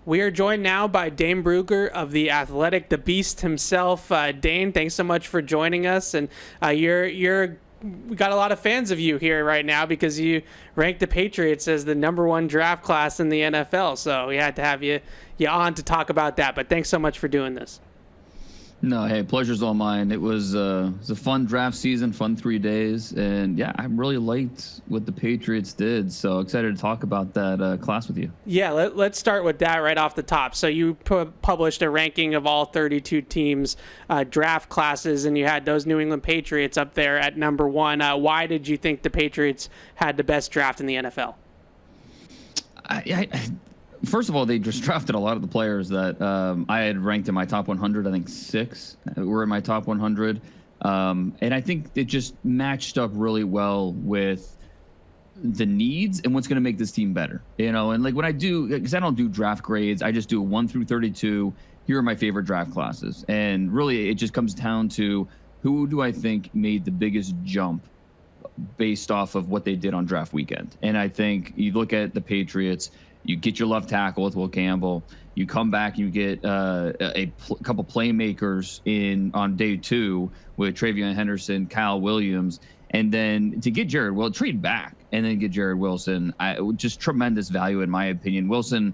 We are joined now by Dane Brugler of The Athletic, the Beast himself. Dane, thanks so much for joining us. And we got a lot of fans of you here right now because you ranked the Patriots as the #1 draft class in the NFL. So we had to have you on to talk about that. But thanks so much for doing this. No, hey, pleasure's all mine. It was a fun draft season, fun 3 days, and yeah, I really liked what the Patriots did. So excited to talk about that class with you. Yeah, let's start with that right off the top. So you published a ranking of all 32 teams' draft classes, and you had those New England Patriots up there at #1. Why did you think the Patriots had the best draft in the NFL? First of all, they just drafted a lot of the players that I had ranked in my top 100. I think 6 were in my top 100. And I think it just matched up really well with the needs and what's going to make this team better. And like when I do, because I don't do draft grades, I just do 1 through 32. Here are my favorite draft classes. And really, it just comes down to who do I think made the biggest jump based off of what they did on draft weekend. And I think you look at the Patriots, you get your left tackle with Will Campbell. You come back, you get a couple playmakers on day 2 with Travion Henderson, Kyle Williams, and then to get trade back and then get Jared Wilson. Just tremendous value in my opinion. Wilson,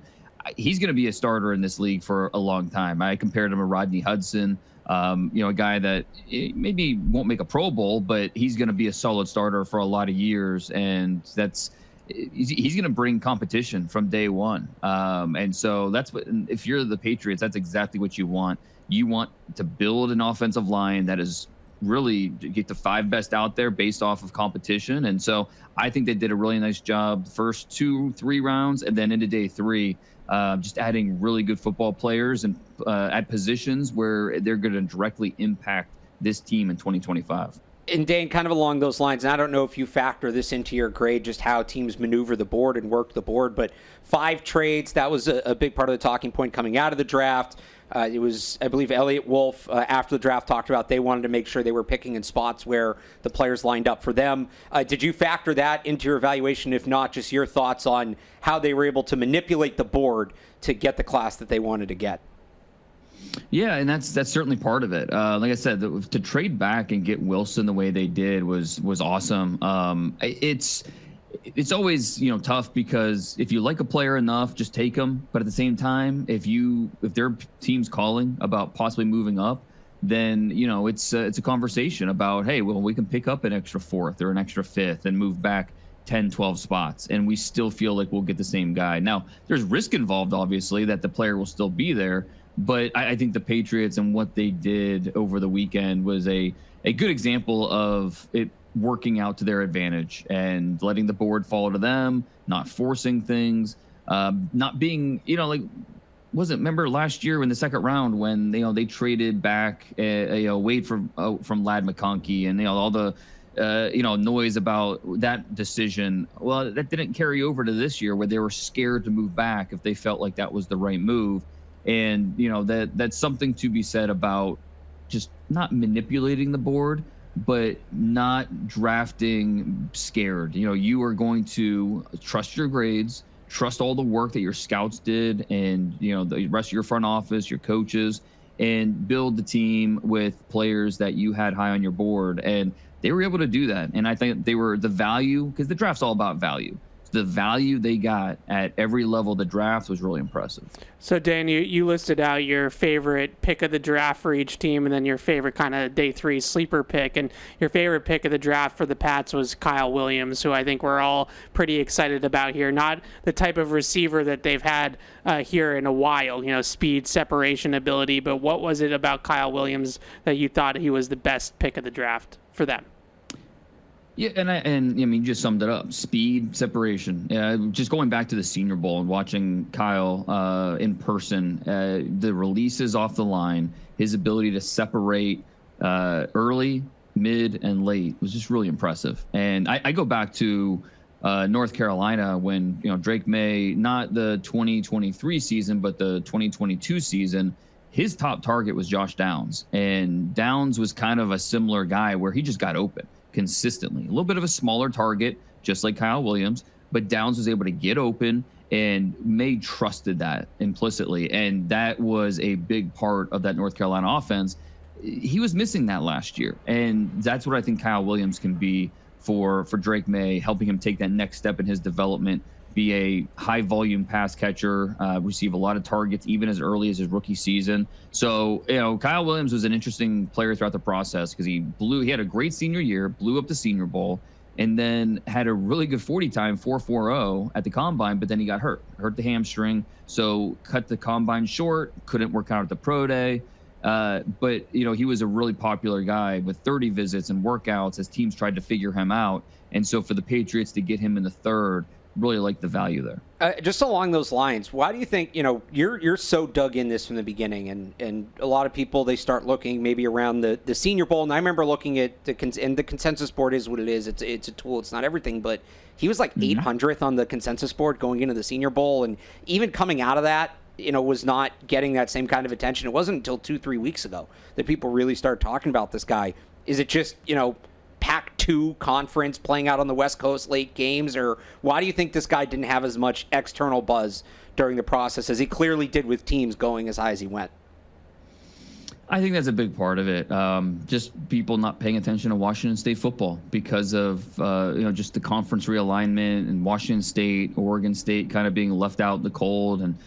he's going to be a starter in this league for a long time. I compared him to Rodney Hudson, a guy that maybe won't make a Pro Bowl, but he's going to be a solid starter for a lot of years, and he's going to bring competition from day one. And so if you're the Patriots, that's exactly what you want. You want to build an offensive line that is really get the 5 best out there based off of competition. And so I think they did a really nice job first 2-3 rounds, and then into day 3, just adding really good football players and at positions where they're going to directly impact this team in 2025. And Dane, kind of along those lines, and I don't know if you factor this into your grade, just how teams maneuver the board and work the board, but 5 trades, that was a big part of the talking point coming out of the draft. It was, I believe, Elliott Wolf after the draft talked about they wanted to make sure they were picking in spots where the players lined up for them. Did you factor that into your evaluation? If not, just your thoughts on how they were able to manipulate the board to get the class that they wanted to get. Yeah, and that's certainly part of it. Like I said, to trade back and get Wilson the way they did was awesome. It's always tough because if you like a player enough, just take them. But at the same time, if their team's calling about possibly moving up, then it's a conversation about, hey, well, we can pick up an extra 4th or an extra 5th and move back 10, 12 spots, and we still feel like we'll get the same guy. Now, there's risk involved, obviously, that the player will still be there. But I think the Patriots and what they did over the weekend was a good example of it working out to their advantage and letting the board fall to them, not forcing things, not being, remember last year in the second round when, they traded back, Wade from Ladd McConkey and, all the, noise about that decision. Well, that didn't carry over to this year where they were scared to move back if they felt like that was the right move. And, that's something to be said about just not manipulating the board, but not drafting scared. You are going to trust your grades, trust all the work that your scouts did and, the rest of your front office, your coaches, and build the team with players that you had high on your board. And they were able to do that. And I think they were the value, because the draft's all about value. The value they got at every level of the draft was really impressive. So, Dan, you listed out your favorite pick of the draft for each team and then your favorite kind of day 3 sleeper pick. And your favorite pick of the draft for the Pats was Kyle Williams, who I think we're all pretty excited about here. Not the type of receiver that they've had here in a while, speed, separation ability. But what was it about Kyle Williams that you thought he was the best pick of the draft for them? Yeah, and you just summed it up. Speed, separation. Just going back to the Senior Bowl and watching Kyle in person, the releases off the line, his ability to separate early, mid, and late was just really impressive. And I go back to North Carolina when Drake May, not the 2023 season, but the 2022 season, his top target was Josh Downs, and Downs was kind of a similar guy where he just got open consistently. A little bit of a smaller target, just like Kyle Williams, but Downs was able to get open And May trusted that implicitly. And that was a big part of that North Carolina offense. He was missing that last year. And that's what I think Kyle Williams can be for Drake May, helping him take that next step in his development, be a high volume pass catcher, receive a lot of targets even as early as his rookie season. So, Kyle Williams was an interesting player throughout the process because he had a great senior year, blew up the Senior Bowl, and then had a really good 40 time, 4.40 at the combine, but then he got hurt the hamstring. So cut the combine short, couldn't work out at the pro day. But he was a really popular guy with 30 visits and workouts as teams tried to figure him out. And so for the Patriots to get him in the third, really like the value there. Just along those lines, why do you think, you're so dug in this from the beginning, and a lot of people, they start looking maybe around the Senior Bowl, and I remember looking at and the consensus board is what it is. It's a tool. It's not everything, but he was like 800th on the consensus board going into the Senior Bowl, and even coming out of that, was not getting that same kind of attention. It wasn't until 2-3 weeks ago that people really started talking about this guy. Is it just, Pac-2 conference playing out on the West Coast late games, or why do you think this guy didn't have as much external buzz during the process as he clearly did with teams going as high as he went? I think that's a big part of it. Just people not paying attention to Washington State football because of just the conference realignment and Washington State, Oregon State kind of being left out in the cold. And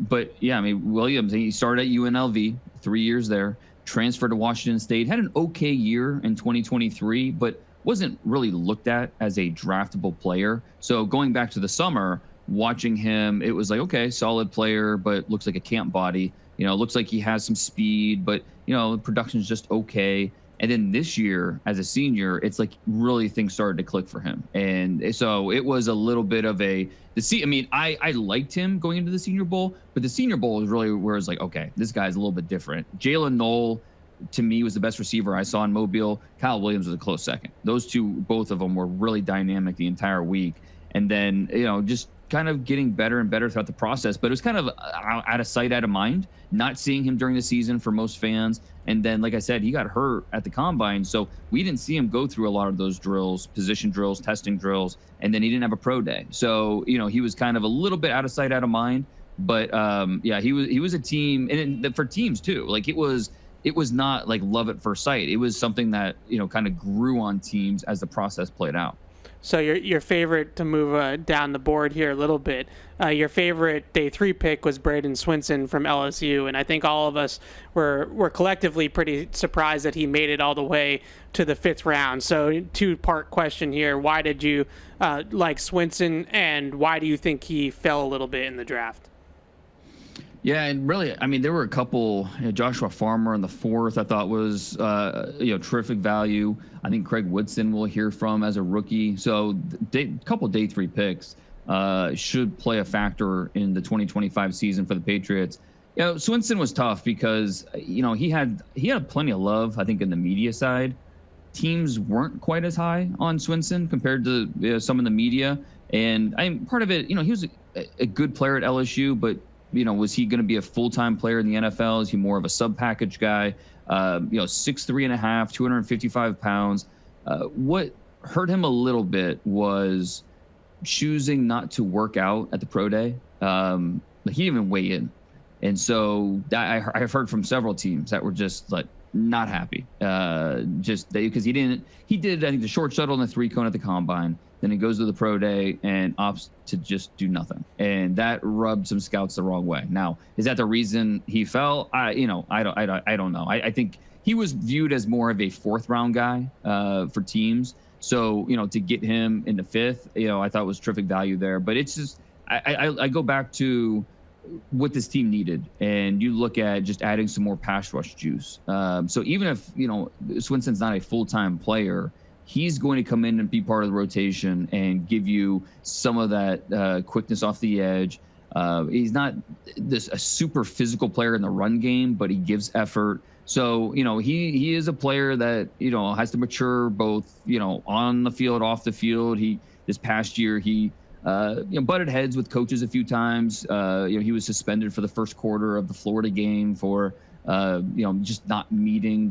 but yeah, I mean, Williams, he started at UNLV, 3 years there, transferred to Washington State, had an okay year in 2023, but wasn't really looked at as a draftable player. So going back to the summer, watching him, it was like, okay, solid player, but looks like a camp body. Looks like he has some speed, but, the production's just okay. And then this year, as a senior, it's like really things started to click for him. And so it was a little bit of I liked him going into the Senior Bowl, but the Senior Bowl is really where it's like, okay, this guy's a little bit different. Jalen Knoll, to me, was the best receiver I saw in Mobile. Kyle Williams was a close second. Those two, both of them, were really dynamic the entire week. And then, just kind of getting better and better throughout the process. But it was kind of out of sight, out of mind, not seeing him during the season for most fans. And then, like I said, he got hurt at the combine. So we didn't see him go through a lot of those drills, position drills, testing drills. And then he didn't have a pro day. So, he was kind of a little bit out of sight, out of mind. But he was a team, and for teams too. Like it was not like love at first sight. It was something that, kind of grew on teams as the process played out. So your favorite, to move down the board here a little bit, your favorite day 3 pick was Braden Swinson from LSU, and I think all of us were collectively pretty surprised that he made it all the way to the 5th round. So 2-part question here: why did you like Swinson, and why do you think he fell a little bit in the draft? Yeah, and really, I mean, there were a couple. Joshua Farmer in the 4th, I thought was terrific value. I think Craig Woodson we'll hear from as a rookie. So a couple day 3 picks should play a factor in the 2025 season for the Patriots. Swinson was tough because he had plenty of love, I think, in the media side. Teams weren't quite as high on Swinson compared to some in the media, and part of it. He was a good player at LSU, but was he going to be a full-time player in the NFL? Is he more of a sub-package guy? 6'3.5", 255 pounds. What hurt him a little bit was choosing not to work out at the pro day. He didn't even weigh in. And so I've heard from several teams that were just like not happy. Because he did, I think, the short shuttle and the 3-cone at the combine. Then he goes to the pro day and opts to just do nothing. And that rubbed some scouts the wrong way. Now, is that the reason he fell? I don't know. I think he was viewed as more of a 4th round guy for teams. So, to get him in the 5th, I thought was terrific value there. But it's just, I go back to what this team needed. And you look at just adding some more pass rush juice. So even if, Swinson's not a full-time player, he's going to come in and be part of the rotation and give you some of that quickness off the edge. He's not a super physical player in the run game, but he gives effort. So, he is a player that, has to mature both, on the field, off the field. This past year, he butted heads with coaches a few times. He was suspended for the first quarter of the Florida game for just not meeting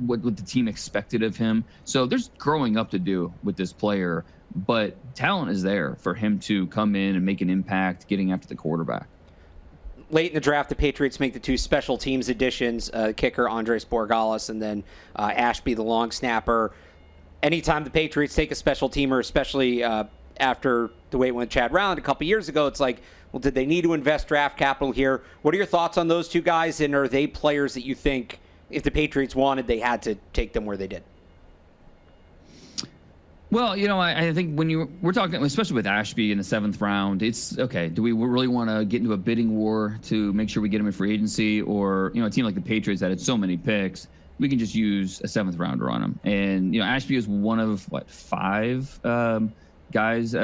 what the team expected of him. So there's growing up to do with this player, but talent is there for him to come in and make an impact getting after the quarterback. Late in the draft, the Patriots make the 2 special teams additions, kicker Andres Borregales and then Ashby, the long snapper. Anytime the Patriots take a special teamer, especially after the way it went with Chad Rowland a couple years ago, it's like, well, did they need to invest draft capital here? What are your thoughts on those 2 guys, and are they players that you think if the Patriots wanted, they had to take them where they did? Well, I think when we're talking, especially with Ashby in the 7th round, it's okay. Do we really want to get into a bidding war to make sure we get him in free agency, or a team like the Patriots that had so many picks, we can just use a 7th rounder on him? And Ashby is one of 5 guys,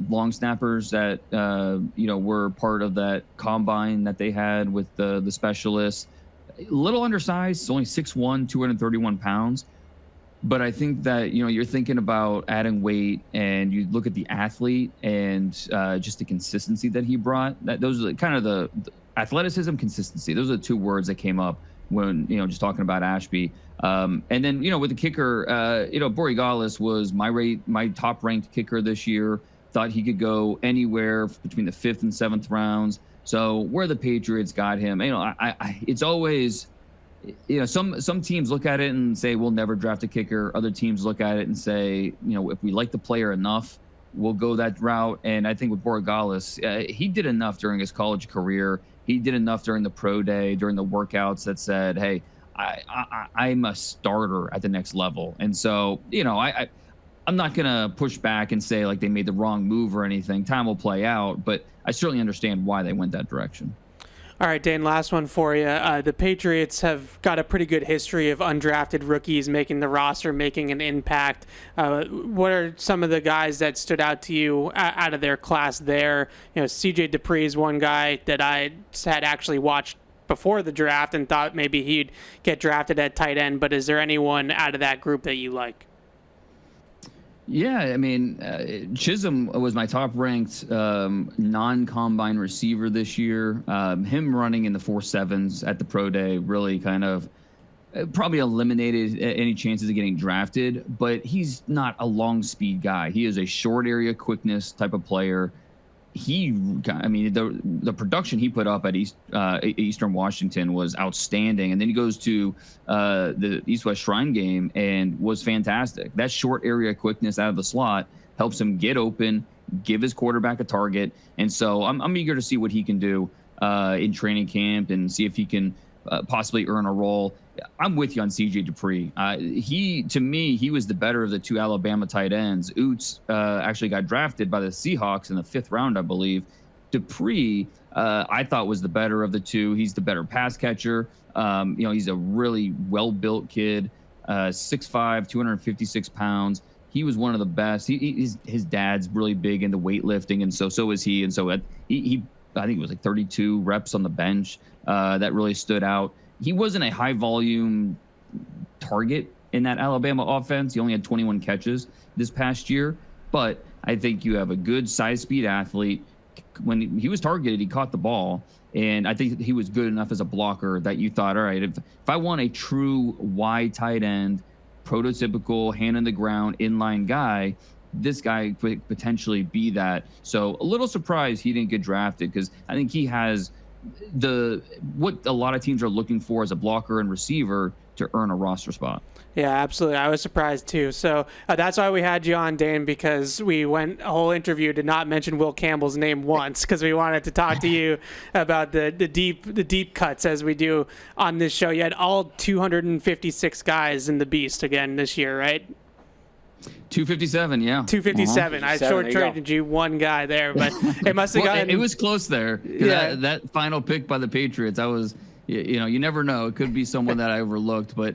long snappers that were part of that combine that they had with the specialists. A little undersized, only 6'1", 231 pounds. But I think that, you're thinking about adding weight, and you look at the athlete and just the consistency that he brought. Those are kind of the athleticism, consistency. Those are the 2 words that came up when, just talking about Ashby. And then, with the kicker, Borregales was my top ranked kicker this year. Thought he could go anywhere between the 5th and 7th rounds. So where the Patriots got him, it's always, some teams look at it and say, we'll never draft a kicker. Other teams look at it and say, if we like the player enough, we'll go that route. And I think with Borregales, he did enough during his college career. He did enough during the pro day, during the workouts that said, hey, I'm a starter at the next level. And so, I'm not going to push back and say like they made the wrong move or anything. Time will play out, but I certainly understand why they went that direction. All right, Dane, last one for you. The Patriots have got a pretty good history of undrafted rookies making the roster, making an impact. What are some of the guys that stood out to you out of their class there? C.J. Dupree is one guy that I had actually watched before the draft and thought maybe he'd get drafted at tight end, but is there anyone out of that group that you like? Yeah, I mean, Chisholm was my top-ranked non-combine receiver this year. Him running in the 4.7s at the pro day really kind of probably eliminated any chances of getting drafted, but he's not a long speed guy. He is a short area quickness type of player. The production he put up at Eastern Washington was outstanding. And then he goes to the East-West Shrine game and was fantastic. That short area quickness out of the slot helps him get open, give his quarterback a target. And so I'm eager to see what he can do in training camp and see if he can possibly earn a role. I'm with you on C.J. Dupree. To me, he was the better of the 2 Alabama tight ends. Oots actually got drafted by the Seahawks in the 5th round, I believe. Dupree, I thought, was the better of the 2. He's the better pass catcher. He's a really well-built kid, 6'5", 256 pounds. He was one of the best. His dad's really big into weightlifting, and so is he. And so he I think it was like 32 reps on the bench. That really stood out. He wasn't a high volume target in that Alabama offense. He only had 21 catches this past year, but I think you have a good size speed athlete. When he was targeted, he caught the ball, and I think he was good enough as a blocker that you thought, all right, if I want a true wide tight end, prototypical hand in the ground inline guy, this guy could potentially be that. So a little surprised he didn't get drafted, because I think he has what a lot of teams are looking for as a blocker and receiver to earn a roster spot. Yeah, absolutely. I was surprised too. So that's why we had you on, Dane, because we went a whole interview to not mention Will Campbell's name once, because we wanted to talk to you about the deep cuts as we do on this show. You had all 256 guys in the Beast again this year, right? 257, yeah. 257. I short-traded you one guy there, but it must have gotten... It was close there. Yeah. That final pick by the Patriots, I was... you never know. It could be someone that I overlooked, but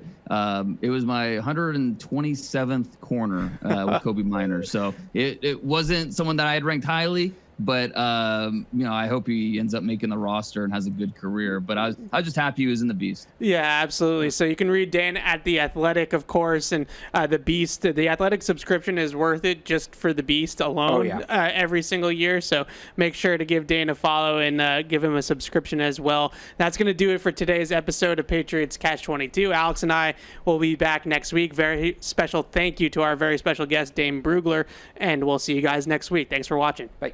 it was my 127th corner with Kobe Minor. So it wasn't someone that I had ranked highly, But I hope he ends up making the roster and has a good career. But I was just happy he was in the Beast. Yeah, absolutely. So you can read Dane at The Athletic, of course, and the Beast. The Athletic subscription is worth it just for the Beast alone every single year. So make sure to give Dane a follow and give him a subscription as well. That's going to do it for today's episode of Patriots Catch 22. Alex and I will be back next week. Very special thank you to our very special guest, Dane Brugler, and we'll see you guys next week. Thanks for watching. Bye.